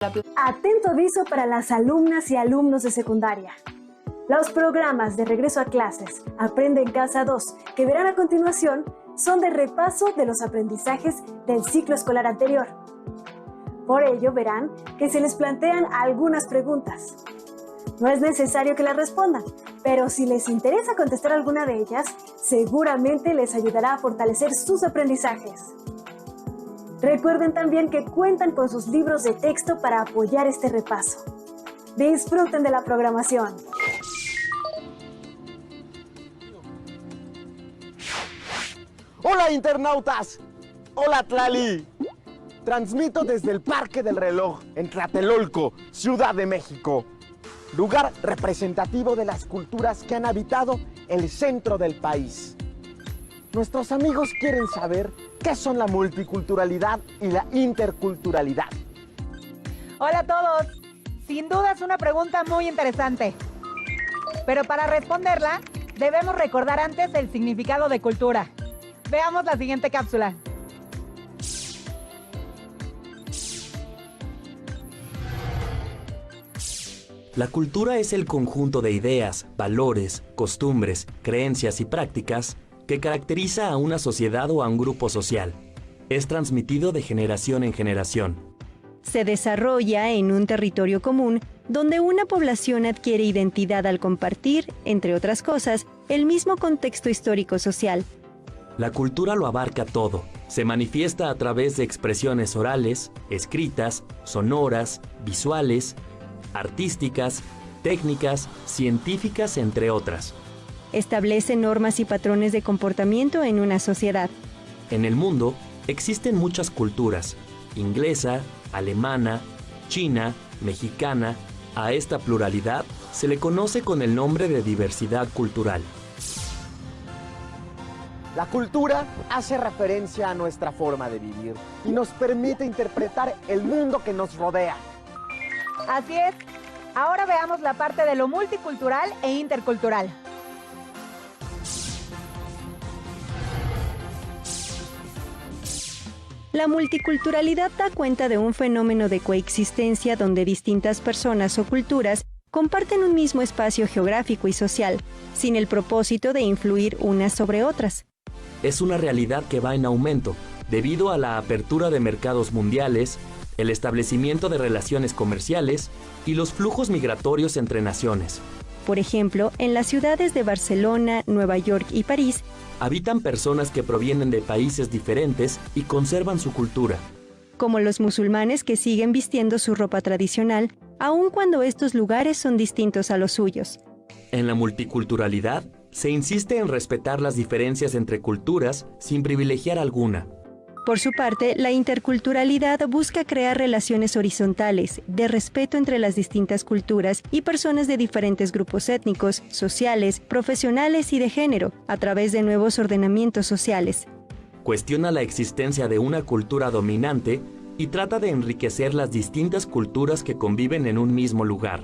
Atento aviso para las alumnas y alumnos de secundaria. Los programas de regreso a clases Aprende en Casa 2, que verán a continuación, son de repaso de los aprendizajes del ciclo escolar anterior. Por ello verán que se les plantean algunas preguntas. No es necesario que las respondan, pero si les interesa contestar alguna de ellas, seguramente les ayudará a fortalecer sus aprendizajes. Recuerden también que cuentan con sus libros de texto para apoyar este repaso. Disfruten de la programación. ¡Hola, internautas! ¡Hola, Tlali! Transmito desde el Parque del Reloj, en Tlatelolco, Ciudad de México. Lugar representativo de las culturas que han habitado el centro del país. Nuestros amigos quieren saber qué son la multiculturalidad y la interculturalidad. Hola a todos. Sin duda es una pregunta muy interesante. Pero para responderla, debemos recordar antes el significado de cultura. Veamos la siguiente cápsula. La cultura es el conjunto de ideas, valores, costumbres, creencias y prácticas que caracteriza a una sociedad o a un grupo social. Es transmitido de generación en generación. Se desarrolla en un territorio común donde una población adquiere identidad al compartir, entre otras cosas, el mismo contexto histórico-social. La cultura lo abarca todo. Se manifiesta a través de expresiones orales, escritas, sonoras, visuales, artísticas, técnicas, científicas, entre otras. Establece normas y patrones de comportamiento en una sociedad. En el mundo existen muchas culturas: inglesa, alemana, china, mexicana. A esta pluralidad se le conoce con el nombre de diversidad cultural. La cultura hace referencia a nuestra forma de vivir y nos permite interpretar el mundo que nos rodea. Así es. Ahora veamos la parte de lo multicultural e intercultural. La multiculturalidad da cuenta de un fenómeno de coexistencia donde distintas personas o culturas comparten un mismo espacio geográfico y social, sin el propósito de influir unas sobre otras. Es una realidad que va en aumento, debido a la apertura de mercados mundiales, el establecimiento de relaciones comerciales y los flujos migratorios entre naciones. Por ejemplo, en las ciudades de Barcelona, Nueva York y París, habitan personas que provienen de países diferentes y conservan su cultura. Como los musulmanes que siguen vistiendo su ropa tradicional, aun cuando estos lugares son distintos a los suyos. En la multiculturalidad, se insiste en respetar las diferencias entre culturas sin privilegiar alguna. Por su parte, la interculturalidad busca crear relaciones horizontales, de respeto entre las distintas culturas y personas de diferentes grupos étnicos, sociales, profesionales y de género, a través de nuevos ordenamientos sociales. Cuestiona la existencia de una cultura dominante y trata de enriquecer las distintas culturas que conviven en un mismo lugar.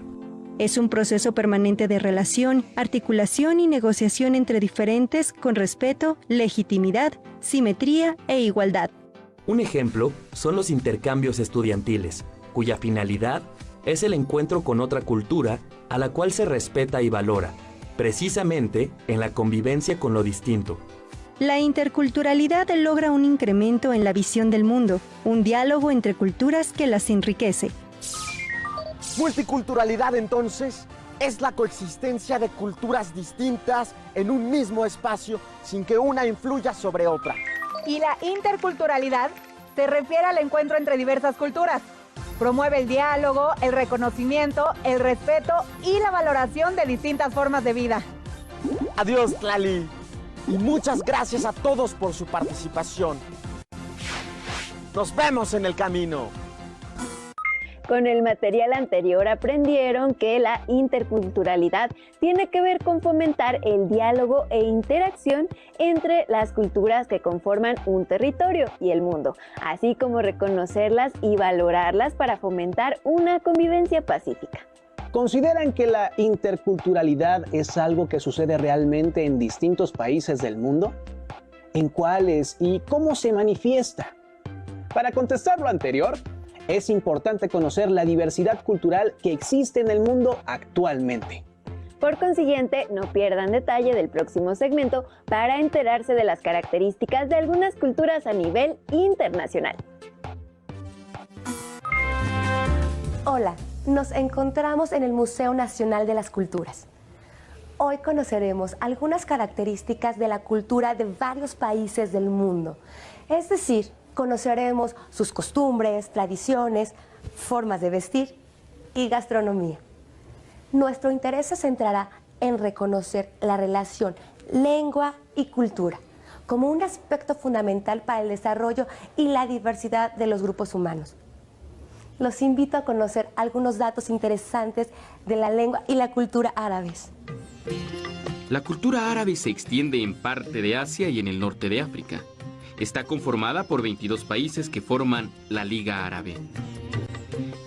Es un proceso permanente de relación, articulación y negociación entre diferentes con respeto, legitimidad, simetría e igualdad. Un ejemplo son los intercambios estudiantiles, cuya finalidad es el encuentro con otra cultura a la cual se respeta y valora, precisamente en la convivencia con lo distinto. La interculturalidad logra un incremento en la visión del mundo, un diálogo entre culturas que las enriquece. Multiculturalidad, entonces, es la coexistencia de culturas distintas en un mismo espacio sin que una influya sobre otra. Y la interculturalidad se refiere al encuentro entre diversas culturas. Promueve el diálogo, el reconocimiento, el respeto y la valoración de distintas formas de vida. Adiós, Tlali. Y muchas gracias a todos por su participación. Nos vemos en el camino. Con el material anterior aprendieron que la interculturalidad tiene que ver con fomentar el diálogo e interacción entre las culturas que conforman un territorio y el mundo, así como reconocerlas y valorarlas para fomentar una convivencia pacífica. ¿Consideran que la interculturalidad es algo que sucede realmente en distintos países del mundo? ¿En cuáles y cómo se manifiesta? Para contestar lo anterior, es importante conocer la diversidad cultural que existe en el mundo actualmente. Por consiguiente, no pierdan detalle del próximo segmento para enterarse de las características de algunas culturas a nivel internacional. Hola, nos encontramos en el Museo Nacional de las Culturas. Hoy conoceremos algunas características de la cultura de varios países del mundo. Es decir, conoceremos sus costumbres, tradiciones, formas de vestir y gastronomía. Nuestro interés se centrará en reconocer la relación lengua y cultura como un aspecto fundamental para el desarrollo y la diversidad de los grupos humanos. Los invito a conocer algunos datos interesantes de la lengua y la cultura árabes. La cultura árabe se extiende en parte de Asia y en el norte de África. Está conformada por 22 países que forman la Liga Árabe.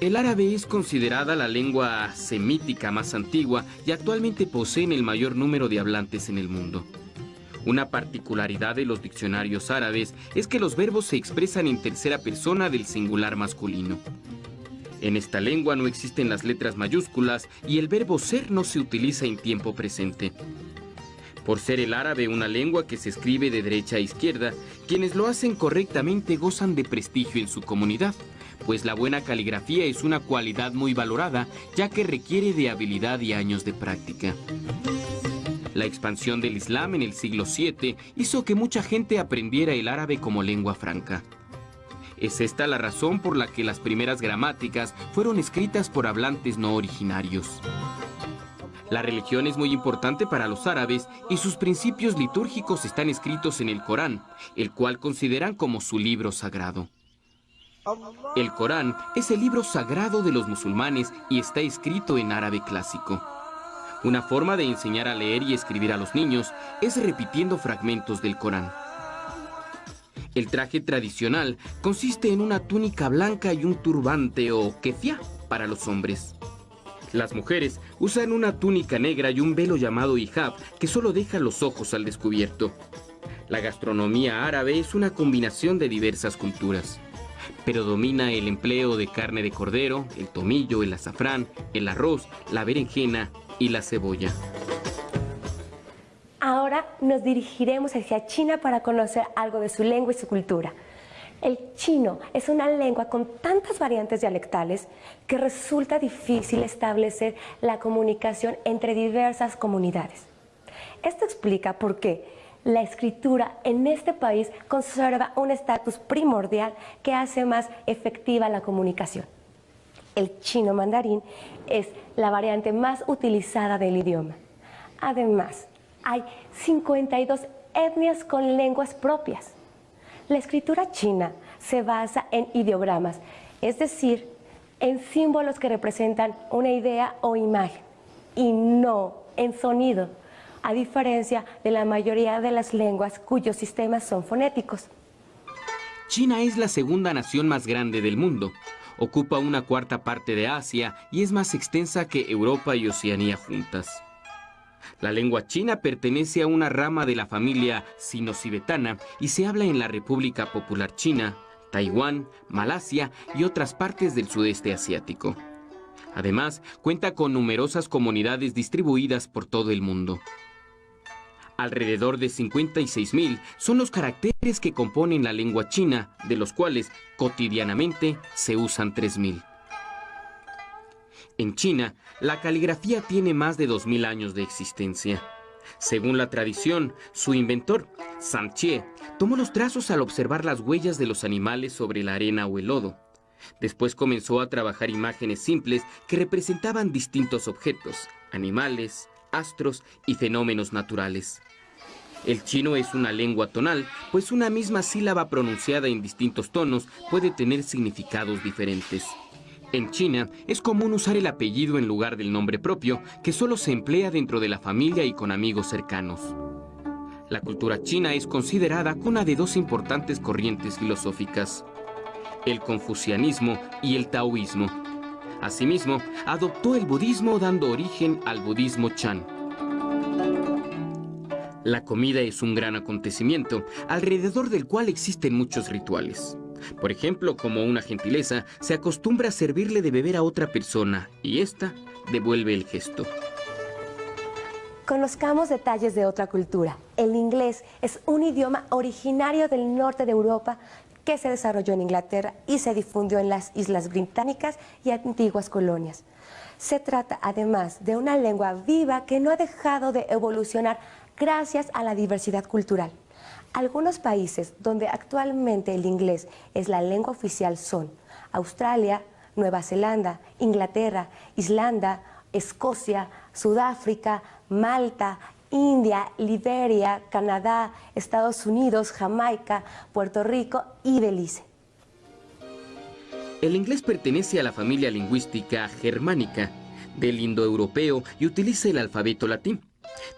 El árabe es considerada la lengua semítica más antigua y actualmente poseen el mayor número de hablantes en el mundo. Una particularidad de los diccionarios árabes es que los verbos se expresan en tercera persona del singular masculino. En esta lengua no existen las letras mayúsculas y el verbo ser no se utiliza en tiempo presente. Por ser el árabe una lengua que se escribe de derecha a izquierda, quienes lo hacen correctamente gozan de prestigio en su comunidad, pues la buena caligrafía es una cualidad muy valorada, ya que requiere de habilidad y años de práctica. La expansión del Islam en el siglo VII hizo que mucha gente aprendiera el árabe como lengua franca. Es esta la razón por la que las primeras gramáticas fueron escritas por hablantes no originarios. La religión es muy importante para los árabes y sus principios litúrgicos están escritos en el Corán, el cual consideran como su libro sagrado. El Corán es el libro sagrado de los musulmanes y está escrito en árabe clásico. Una forma de enseñar a leer y escribir a los niños es repitiendo fragmentos del Corán. El traje tradicional consiste en una túnica blanca y un turbante o kefia para los hombres. Las mujeres usan una túnica negra y un velo llamado hijab que solo deja los ojos al descubierto. La gastronomía árabe es una combinación de diversas culturas. Predomina el empleo de carne de cordero, el tomillo, el azafrán, el arroz, la berenjena y la cebolla. Ahora nos dirigiremos hacia China para conocer algo de su lengua y su cultura. El chino es una lengua con tantas variantes dialectales que resulta difícil establecer la comunicación entre diversas comunidades. Esto explica por qué la escritura en este país conserva un estatus primordial que hace más efectiva la comunicación. El chino mandarín es la variante más utilizada del idioma. Además, hay 52 etnias con lenguas propias. La escritura china se basa en ideogramas, es decir, en símbolos que representan una idea o imagen, y no en sonido, a diferencia de la mayoría de las lenguas cuyos sistemas son fonéticos. China es la segunda nación más grande del mundo. Ocupa una cuarta parte de Asia y es más extensa que Europa y Oceanía juntas. La lengua china pertenece a una rama de la familia sino-tibetana y se habla en la República Popular China, Taiwán, Malasia y otras partes del sudeste asiático. Además, cuenta con numerosas comunidades distribuidas por todo el mundo. Alrededor de 56,000 son los caracteres que componen la lengua china, de los cuales cotidianamente se usan 3,000. En China, la caligrafía tiene más de 2,000 años de existencia. Según la tradición, su inventor, San Che, tomó los trazos al observar las huellas de los animales sobre la arena o el lodo. Después comenzó a trabajar imágenes simples que representaban distintos objetos, animales, astros y fenómenos naturales. El chino es una lengua tonal, pues una misma sílaba pronunciada en distintos tonos puede tener significados diferentes. En China es común usar el apellido en lugar del nombre propio, que solo se emplea dentro de la familia y con amigos cercanos. La cultura china es considerada cuna de dos importantes corrientes filosóficas, el confucianismo y el taoísmo. Asimismo, adoptó el budismo dando origen al budismo Chan. La comida es un gran acontecimiento, alrededor del cual existen muchos rituales. Por ejemplo, como una gentileza, se acostumbra a servirle de beber a otra persona y ésta devuelve el gesto. Conozcamos detalles de otra cultura. El inglés es un idioma originario del norte de Europa que se desarrolló en Inglaterra y se difundió en las Islas Británicas y antiguas colonias. Se trata además de una lengua viva que no ha dejado de evolucionar gracias a la diversidad cultural. Algunos países donde actualmente el inglés es la lengua oficial son Australia, Nueva Zelanda, Inglaterra, Islanda, Escocia, Sudáfrica, Malta, India, Liberia, Canadá, Estados Unidos, Jamaica, Puerto Rico y Belice. El inglés pertenece a la familia lingüística germánica del indoeuropeo y utiliza el alfabeto latín.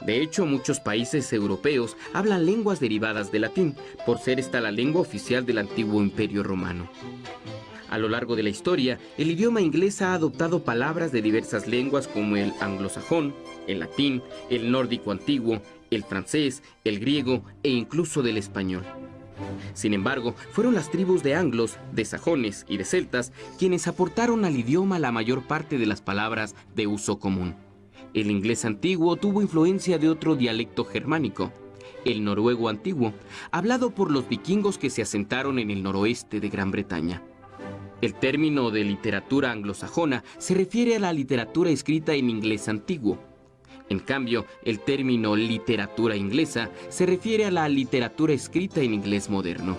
De hecho, muchos países europeos hablan lenguas derivadas del latín, por ser esta la lengua oficial del antiguo Imperio Romano. A lo largo de la historia, el idioma inglés ha adoptado palabras de diversas lenguas como el anglosajón, el latín, el nórdico antiguo, el francés, el griego e incluso del español. Sin embargo, fueron las tribus de anglos, de sajones y de celtas quienes aportaron al idioma la mayor parte de las palabras de uso común. El inglés antiguo tuvo influencia de otro dialecto germánico, el noruego antiguo, hablado por los vikingos que se asentaron en el noroeste de Gran Bretaña. El término de literatura anglosajona se refiere a la literatura escrita en inglés antiguo. En cambio, el término literatura inglesa se refiere a la literatura escrita en inglés moderno.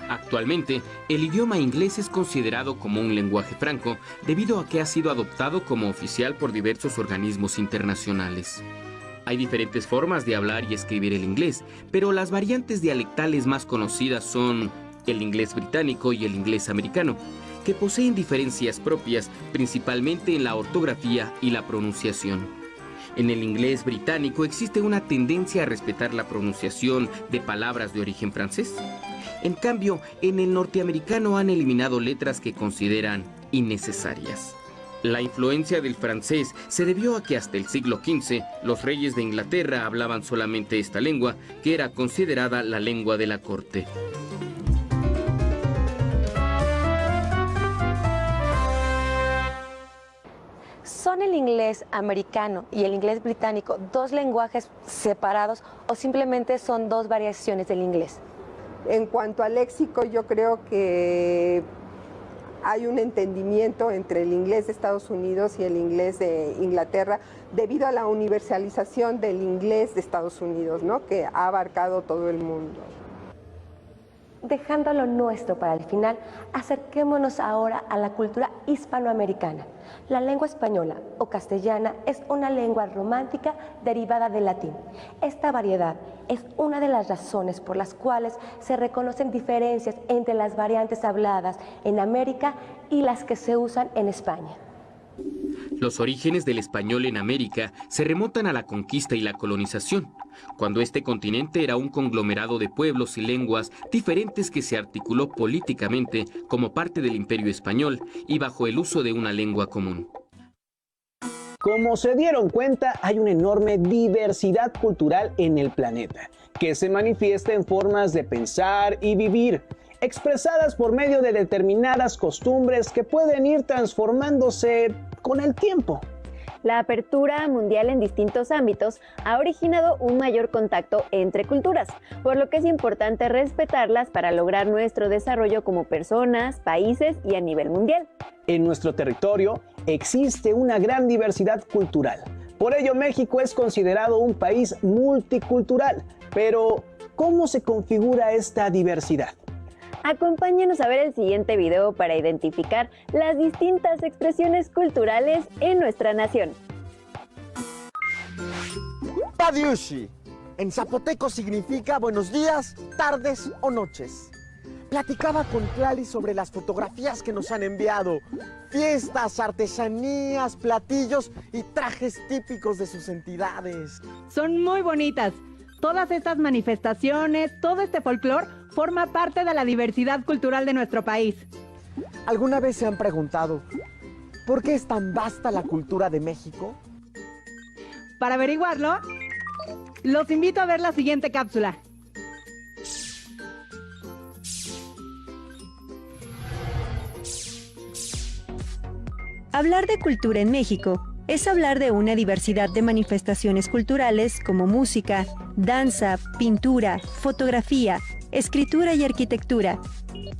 Actualmente, el idioma inglés es considerado como un lenguaje franco debido a que ha sido adoptado como oficial por diversos organismos internacionales. Hay diferentes formas de hablar y escribir el inglés, pero las variantes dialectales más conocidas son el inglés británico y el inglés americano, que poseen diferencias propias, principalmente en la ortografía y la pronunciación. En el inglés británico existe una tendencia a respetar la pronunciación de palabras de origen francés. En cambio, en el norteamericano han eliminado letras que consideran innecesarias. La influencia del francés se debió a que hasta el siglo XV los reyes de Inglaterra hablaban solamente esta lengua, que era considerada la lengua de la corte. ¿Son el inglés americano y el inglés británico dos lenguajes separados o simplemente son dos variaciones del inglés? En cuanto al léxico, yo creo que hay un entendimiento entre el inglés de Estados Unidos y el inglés de Inglaterra debido a la universalización del inglés de Estados Unidos, ¿no? Que ha abarcado todo el mundo. Dejando lo nuestro para el final, acerquémonos ahora a la cultura hispanoamericana. La lengua española o castellana es una lengua romántica derivada del latín. Esta variedad es una de las razones por las cuales se reconocen diferencias entre las variantes habladas en América y las que se usan en España. Los orígenes del español en América se remontan a la conquista y la colonización, cuando este continente era un conglomerado de pueblos y lenguas diferentes que se articuló políticamente como parte del Imperio Español y bajo el uso de una lengua común. Como se dieron cuenta, hay una enorme diversidad cultural en el planeta, que se manifiesta en formas de pensar y vivir, expresadas por medio de determinadas costumbres que pueden ir transformándose con el tiempo. La apertura mundial en distintos ámbitos ha originado un mayor contacto entre culturas, por lo que es importante respetarlas para lograr nuestro desarrollo como personas, países y a nivel mundial. En nuestro territorio existe una gran diversidad cultural. Por ello, México es considerado un país multicultural. Pero, ¿cómo se configura esta diversidad? Acompáñenos a ver el siguiente video para identificar las distintas expresiones culturales en nuestra nación. Padiushi, en zapoteco significa buenos días, tardes o noches. Platicaba con Tlali sobre las fotografías que nos han enviado. Fiestas, artesanías, platillos y trajes típicos de sus entidades. Son muy bonitas. Todas estas manifestaciones, todo este folclore forma parte de la diversidad cultural de nuestro país. ¿Alguna vez se han preguntado por qué es tan vasta la cultura de México? Para averiguarlo, los invito a ver la siguiente cápsula. Hablar de cultura en México es hablar de una diversidad de manifestaciones culturales como música, danza, pintura, fotografía, escritura y arquitectura.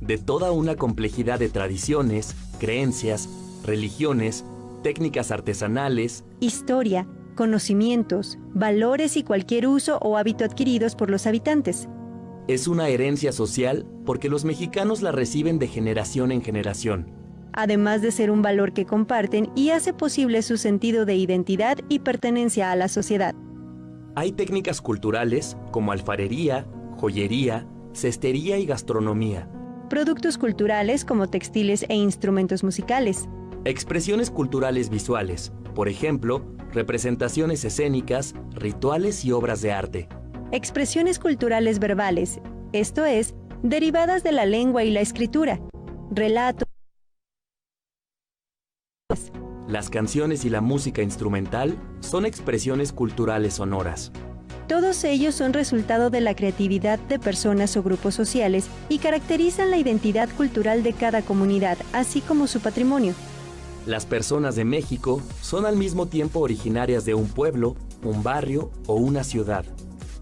De toda una complejidad de tradiciones, creencias, religiones, técnicas artesanales, historia, conocimientos, valores y cualquier uso o hábito adquiridos por los habitantes. Es una herencia social porque los mexicanos la reciben de generación en generación. Además de ser un valor que comparten y hace posible su sentido de identidad y pertenencia a la sociedad. Hay técnicas culturales como alfarería, joyería, cestería y gastronomía. Productos culturales como textiles e instrumentos musicales. Expresiones culturales visuales, por ejemplo, representaciones escénicas, rituales y obras de arte. Expresiones culturales verbales, esto es, derivadas de la lengua y la escritura. Relatos. Las canciones y la música instrumental son expresiones culturales sonoras. Todos ellos son resultado de la creatividad de personas o grupos sociales y caracterizan la identidad cultural de cada comunidad, así como su patrimonio. Las personas de México son al mismo tiempo originarias de un pueblo, un barrio o una ciudad.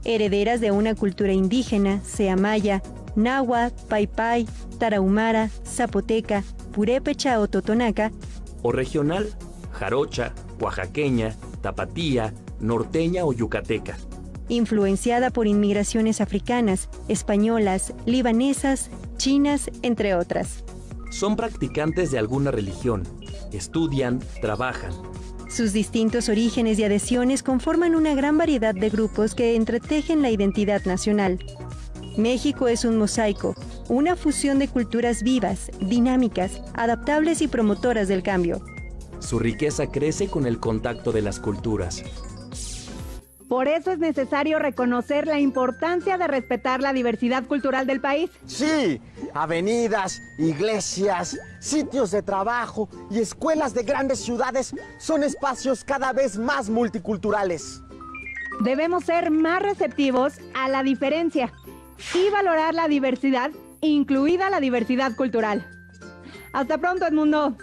Herederas de una cultura indígena, sea maya, náhuatl, paypay, tarahumara, zapoteca, purépecha o totonaca, o regional, jarocha, oaxaqueña, tapatía, norteña o yucateca. Influenciada por inmigraciones africanas, españolas, libanesas, chinas, entre otras. Son practicantes de alguna religión, estudian, trabajan. Sus distintos orígenes y adhesiones conforman una gran variedad de grupos que entretejen la identidad nacional. México es un mosaico, una fusión de culturas vivas, dinámicas, adaptables y promotoras del cambio. Su riqueza crece con el contacto de las culturas. Por eso es necesario reconocer la importancia de respetar la diversidad cultural del país. Sí, avenidas, iglesias, sitios de trabajo y escuelas de grandes ciudades son espacios cada vez más multiculturales. Debemos ser más receptivos a la diferencia y valorar la diversidad, incluida la diversidad cultural. Hasta pronto, Edmundo.